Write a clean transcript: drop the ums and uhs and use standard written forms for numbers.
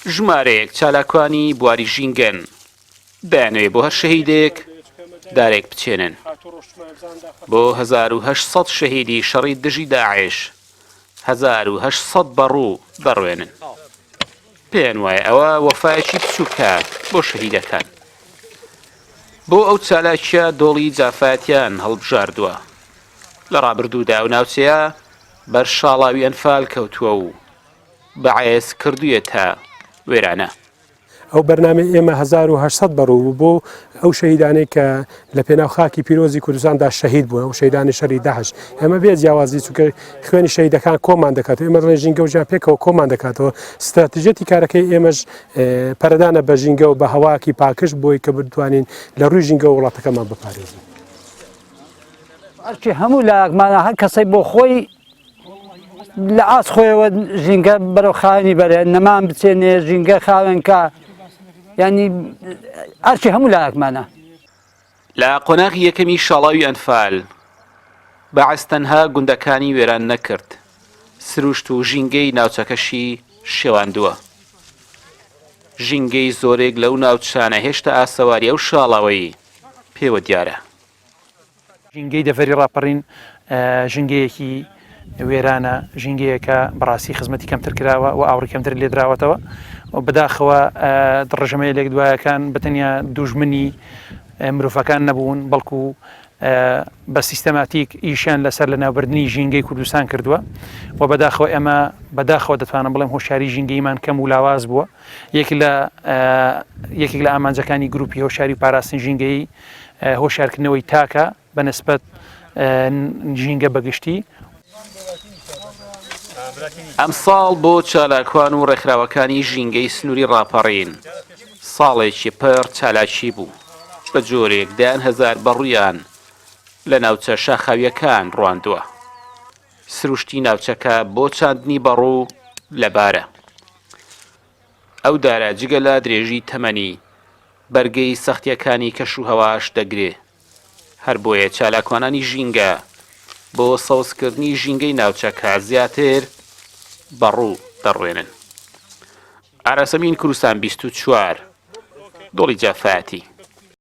ژمارەیەک چالاکوانی بواری ژینگەن دەیانوێ بۆ هەر شەهیدێک دارێک بچێنن بۆ 1800 شەهیدی شەڕی دژی داعش 1800 بەڕوو دەڕوێنن. پێیان وایە ئەوە وەفایەکی بچووکە بۆ شەهیدەکان. بۆ ئەو چالاکیە دۆڵی جافایەتیان هەڵبژاردووە. لە ڕابردوودا ئەو ناوچەیە بەر شاڵاوی ئەنفال کەوتووە و بەعێز کردوویەتە وێرانە. ئەو بەرنامەی ئێمە 1800 بەڕوو بۆ ئەو شەهیدانەی کە لە پێناو خاکی پیرۆزی کوردستاندا شەهید بووە و شەهیدانی شەڕی داعش. ئێمە بێ جیاوازی چونکە خوێنی شەهیدەکان کۆمان دەکاتەوە. ئێمە ڕێ ژینگە و ژیان پێکەوە کۆمان دەکاتەوە. استراتیژەتی کارەکەی ئێمەش پەرەدانە بە ژینگە و بە هەواکی پاکش بۆی کە بتوانین لە ڕووی ژینگە و وڵاتەکەمان بپارێزین. ئەرچی هەموو لایەکمانە هەر کەسەی بۆ خۆی لە ئاس خۆیەوە ژینگە بەرەو خاوێنی بەرێ نەمان بچێنێ ژینگە خاوێنکە ینی ئەرچی هەموو لایەکمانە. لە قۆناغی یەکەمی شاڵاوی ئەنفال بەعەز تەنها گوندەکانی وێران نەکرد، سروشت و ژینگەی ناوچەکەشی شێواندووە. ژینگەی زۆرێک لەو ناوچانە هێشتا ئاسەواری ئەو شاڵاوەی پێوە دیارە. ژینگەی دەڤەری ڕاپەڕین ژینگەیەکی وێرانە، ژینگەیەکە بەڕاستی خزمەتی کەمتر کراوە و ئاوڕی کەمتر لێدراوەتەوە و بەداخەوە ڕژەمەیە لێک دوایەکان بەتەنیا دوژمنی مرۆڤەکان نەبوون بەڵکو بە سیستەماتیک ئیشیان لەسەر لە ناوبردنی ژینگەی کوردستان کردووە و بەداخەوە ئێمە بەداخەوە دەتوانم بڵێم هۆشیاری ژینگەیمان کەم و لاواز بووە. یەکێک لە ئامانجەکانی گروپی هۆشیاری پاراستنی ژینگەی هۆشیارکردنەوەی تاکە بەنسبەت ژینگە بەگشتی. ئەمساڵ بۆ چالاکوان و ڕێکخراوەکانی ژینگەی سنووری ڕاپەڕین ساڵێکی پڕ چالاکی بوو. بە جۆرێک دایان هەزار بەڕوویان لە ناوچە شاخاویەکان ڕواندووە. سروشتی ناوچەکە بۆ چاندنی بەڕوو لەبارە. ئەو دارە جگە لە درێژی تەمەنی بەرگەی سەختیەکانی کەش و هەواش دەگرێ. هەر بۆیە چالاکوانانی ژینگە بۆ سەوزکردنی ژینگەی ناوچەکە زیاتر بەڕوو دەڕوێنن. ئاراسەمین کوردستان 24 دۆڵی جافایەتی.